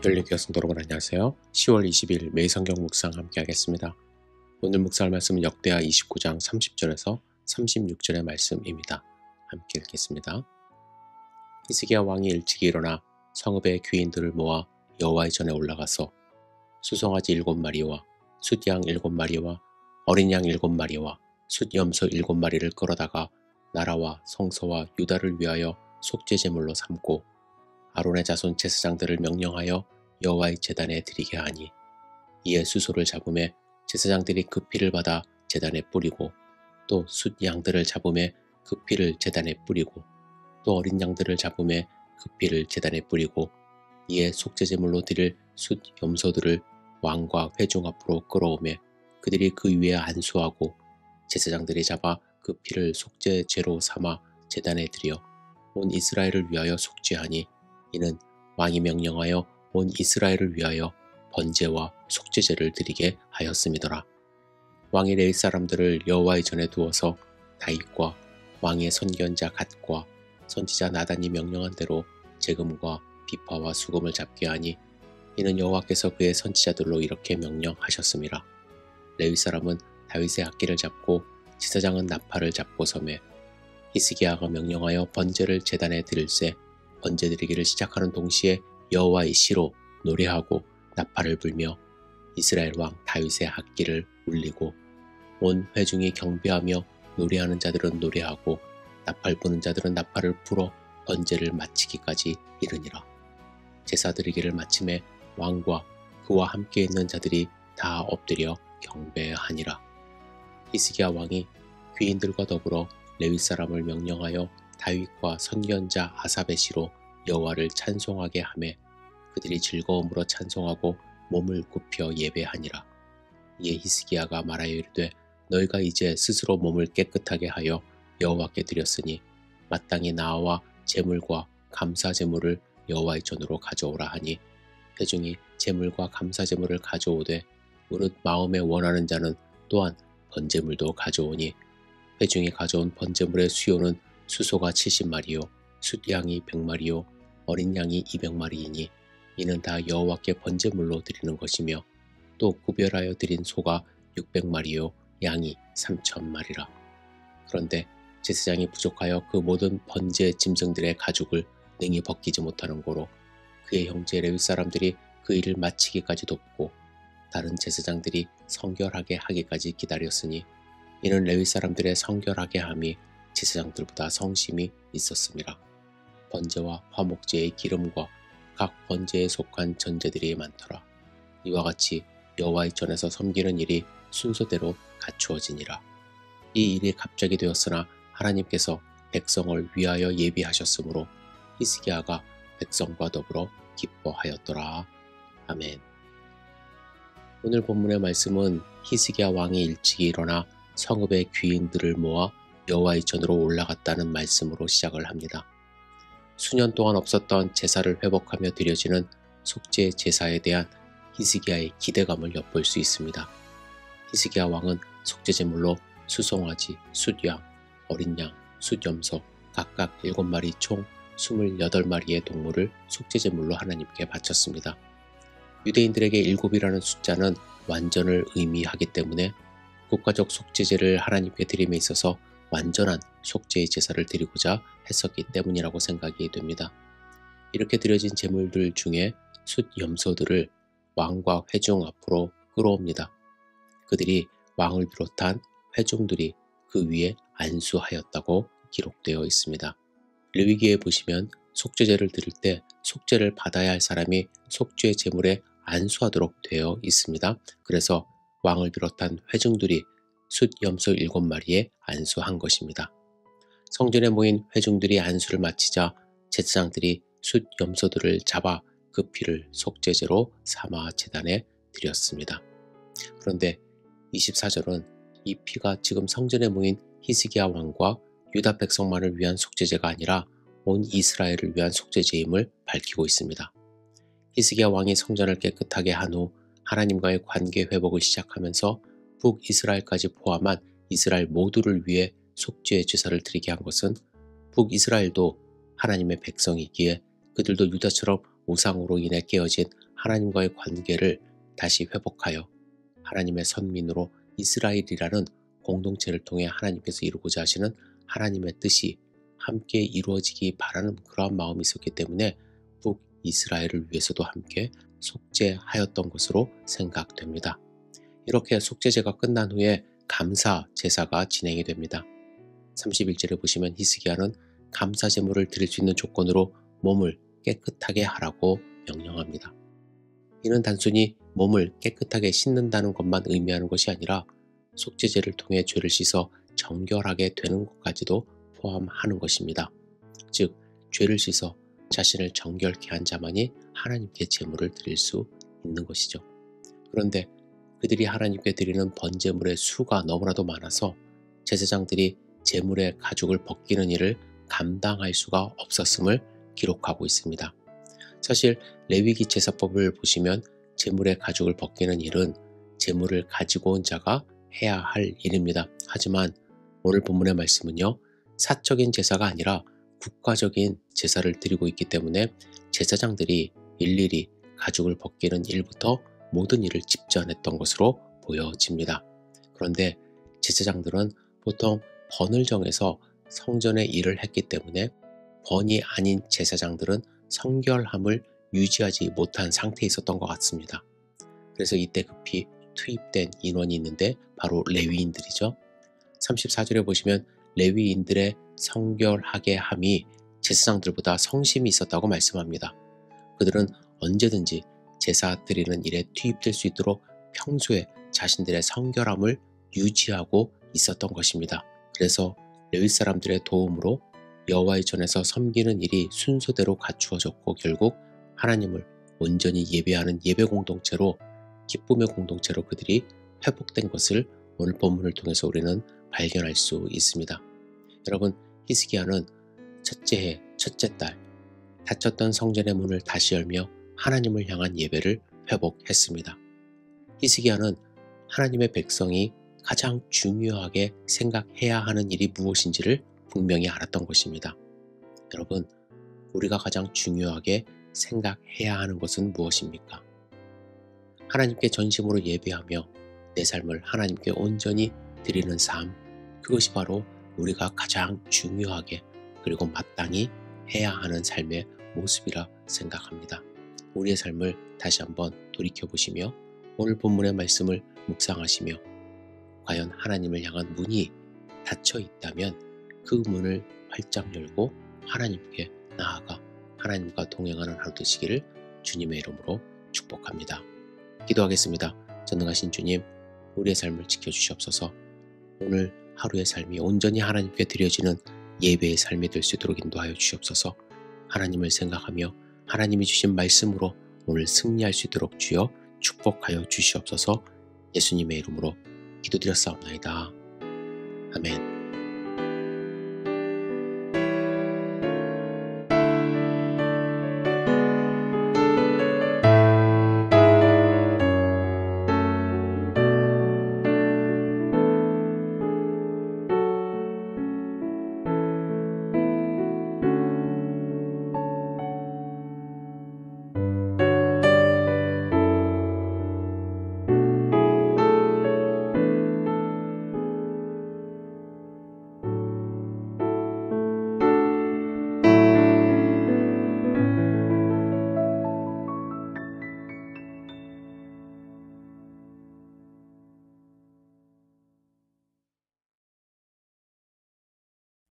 열린교회 성도 여러분 안녕하세요. 10월 20일 매일 성경 묵상 함께 하겠습니다. 오늘 묵상할 말씀은 역대하 29장 30절에서 36절의 말씀입니다. 함께 읽겠습니다. 히스기야 왕이 일찍이 일어나 성읍의 귀인들을 모아 여호와의 전에 올라가서 수송아지 7마리와 숫양 7마리와 어린 양 7마리와 숫염소 7마리를 끌어다가 나라와 성소와 유다를 위하여 속죄제물로 삼고 아론의 자손 제사장들을 명령하여 여호와의 제단에 드리게 하니 이에 수소를 잡음에 제사장들이 그 피를 받아 제단에 뿌리고 또 숫 양들을 잡음에 그 피를 제단에 뿌리고 또 어린 양들을 잡음에 그 피를 제단에 뿌리고 이에 속죄제물로 드릴 숫 염소들을 왕과 회중 앞으로 끌어오매 그들이 그 위에 안수하고 제사장들이 잡아 그 피를 속죄제로 삼아 제단에 드려 온 이스라엘을 위하여 속죄하니 이는 왕이 명령하여 온 이스라엘을 위하여 번제와 속죄제를 드리게 하였음이더라. 왕이 레위 사람들을 여호와의 전에 두어서 다윗과 왕의 선견자 갓과 선지자 나단이 명령한 대로 재금과 비파와 수금을 잡게 하니 이는 여호와께서 그의 선지자들로 이렇게 명령하셨음이라. 레위 사람은 다윗의 악기를 잡고 제사장은 나팔을 잡고 섬에 히스기야가 명령하여 번제를 제단에 드릴새 번제 드리기를 시작하는 동시에 여호와의 시로 노래하고 나팔을 불며 이스라엘 왕 다윗의 악기를 울리고 온 회중이 경배하며 노래하는 자들은 노래하고 나팔 부는 자들은 나팔을 불어 번제를 마치기까지 이르니라. 제사 드리기를 마침에 왕과 그와 함께 있는 자들이 다 엎드려 경배하니라. 히스기야 왕이 귀인들과 더불어 레위 사람을 명령하여 다윗과 선견자 아삽의 시로 여호와를 찬송하게 하매 그들이 즐거움으로 찬송하고 몸을 굽혀 예배하니라. 이에 히스기야가 말하여 이르되 너희가 이제 스스로 몸을 깨끗하게 하여 여호와께 드렸으니 마땅히 나와 제물과 감사 제물을 여호와의 전으로 가져오라 하니 회중이 제물과 감사 제물을 가져오되 무릇 마음에 원하는 자는 또한 번제물도 가져오니 회중이 가져온 번제물의 수요는 수소가 70마리요 숫양이 100마리요 어린 양이 200마리이니 이는 다 여호와께 번제물로 드리는 것이며 또 구별하여 드린 소가 600마리요 양이 3000마리라. 그런데 제사장이 부족하여 그 모든 번제 짐승들의 가죽을 능히 벗기지 못하는 고로 그의 형제 레위 사람들이 그 일을 마치기까지 돕고 다른 제사장들이 성결하게 하기까지 기다렸으니 이는 레위 사람들의 성결하게 함이 제사장들보다 성심이 있었음이라. 번제와 화목제의 기름과 각 번제에 속한 전제들이 많더라. 이와 같이 여호와의 전에서 섬기는 일이 순서대로 갖추어지니라. 이 일이 갑자기 되었으나 하나님께서 백성을 위하여 예비하셨으므로 히스기야가 백성과 더불어 기뻐하였더라. 아멘. 오늘 본문의 말씀은 히스기야 왕이 일찍이 일어나 성읍의 귀인들을 모아 여호와의 전으로 올라갔다는 말씀으로 시작을 합니다. 수년 동안 없었던 제사를 회복하며 드려지는 속죄 제사에 대한 히스기야의 기대감을 엿볼 수 있습니다. 히스기야 왕은 속죄제물로 수송아지, 숫양, 어린 양, 숫염소 각각 7마리 총 28마리의 동물을 속죄제물로 하나님께 바쳤습니다. 유대인들에게 7이라는 숫자는 완전을 의미하기 때문에 국가적 속죄제를 하나님께 드림에 있어서 완전한 속죄의 제사를 드리고자 했었기 때문이라고 생각이 됩니다. 이렇게 드려진 제물들 중에 숫 염소들을 왕과 회중 앞으로 끌어옵니다. 그들이 왕을 비롯한 회중들이 그 위에 안수하였다고 기록되어 있습니다. 레위기에 보시면 속죄제를 드릴 때 속죄를 받아야 할 사람이 속죄 제물에 안수하도록 되어 있습니다. 그래서 왕을 비롯한 회중들이 숫 염소 7마리에 안수한 것입니다. 성전에 모인 회중들이 안수를 마치자 제사장들이 숫 염소들을 잡아 그 피를 속죄제로 삼아 제단에 드렸습니다. 그런데 24절은 이 피가 지금 성전에 모인 히스기야 왕과 유다 백성만을 위한 속죄제가 아니라 온 이스라엘을 위한 속죄제임을 밝히고 있습니다. 히스기야 왕이 성전을 깨끗하게 한 후 하나님과의 관계 회복을 시작하면서 북이스라엘까지 포함한 이스라엘 모두를 위해 속죄의 제사를 드리게 한 것은 북이스라엘도 하나님의 백성이기에 그들도 유다처럼 우상으로 인해 깨어진 하나님과의 관계를 다시 회복하여 하나님의 선민으로 이스라엘이라는 공동체를 통해 하나님께서 이루고자 하시는 하나님의 뜻이 함께 이루어지기 바라는 그러한 마음이 있었기 때문에 북이스라엘을 위해서도 함께 속죄하였던 것으로 생각됩니다. 이렇게 속죄제가 끝난 후에 감사 제사가 진행이 됩니다. 31절에 보시면 히스기야는 감사 제물을 드릴 수 있는 조건으로 몸을 깨끗하게 하라고 명령합니다. 이는 단순히 몸을 깨끗하게 씻는다는 것만 의미하는 것이 아니라 속죄제를 통해 죄를 씻어 정결하게 되는 것까지도 포함하는 것입니다. 즉, 죄를 씻어 자신을 정결케 한 자만이 하나님께 제물을 드릴 수 있는 것이죠. 그런데 그들이 하나님께 드리는 번제물의 수가 너무나도 많아서 제사장들이 제물의 가죽을 벗기는 일을 감당할 수가 없었음을 기록하고 있습니다. 사실 레위기 제사법을 보시면 제물의 가죽을 벗기는 일은 제물을 가지고 온 자가 해야 할 일입니다. 하지만 오늘 본문의 말씀은요, 사적인 제사가 아니라 국가적인 제사를 드리고 있기 때문에 제사장들이 일일이 가죽을 벗기는 일부터 모든 일을 집전했던 것으로 보여집니다. 그런데 제사장들은 보통 번을 정해서 성전의 일을 했기 때문에 번이 아닌 제사장들은 성결함을 유지하지 못한 상태에 있었던 것 같습니다. 그래서 이때 급히 투입된 인원이 있는데 바로 레위인들이죠. 34절에 보시면 레위인들의 성결하게 함이 제사장들보다 성심이 있었다고 말씀합니다. 그들은 언제든지 제사 드리는 일에 투입될 수 있도록 평소에 자신들의 성결함을 유지하고 있었던 것입니다. 그래서 레위 사람들의 도움으로 여호와의 전에서 섬기는 일이 순서대로 갖추어졌고 결국 하나님을 온전히 예배하는 예배 공동체로, 기쁨의 공동체로 그들이 회복된 것을 오늘 본문을 통해서 우리는 발견할 수 있습니다. 여러분, 히스기야는 첫째 해, 첫째 달 닫혔던 성전의 문을 다시 열며 하나님을 향한 예배를 회복했습니다. 히스기야는 하나님의 백성이 가장 중요하게 생각해야 하는 일이 무엇인지를 분명히 알았던 것입니다. 여러분, 우리가 가장 중요하게 생각해야 하는 것은 무엇입니까? 하나님께 전심으로 예배하며 내 삶을 하나님께 온전히 드리는 삶, 그것이 바로 우리가 가장 중요하게 그리고 마땅히 해야 하는 삶의 모습이라 생각합니다. 우리의 삶을 다시 한번 돌이켜보시며 오늘 본문의 말씀을 묵상하시며 과연 하나님을 향한 문이 닫혀 있다면 그 문을 활짝 열고 하나님께 나아가 하나님과 동행하는 하루 되시기를 주님의 이름으로 축복합니다. 기도하겠습니다. 전능하신 주님, 우리의 삶을 지켜주시옵소서. 오늘 하루의 삶이 온전히 하나님께 드려지는 예배의 삶이 될 수 있도록 인도하여 주시옵소서. 하나님을 생각하며 하나님이 주신 말씀으로 오늘 승리할 수 있도록 주여 축복하여 주시옵소서. 예수님의 이름으로 기도드렸사옵나이다. 아멘.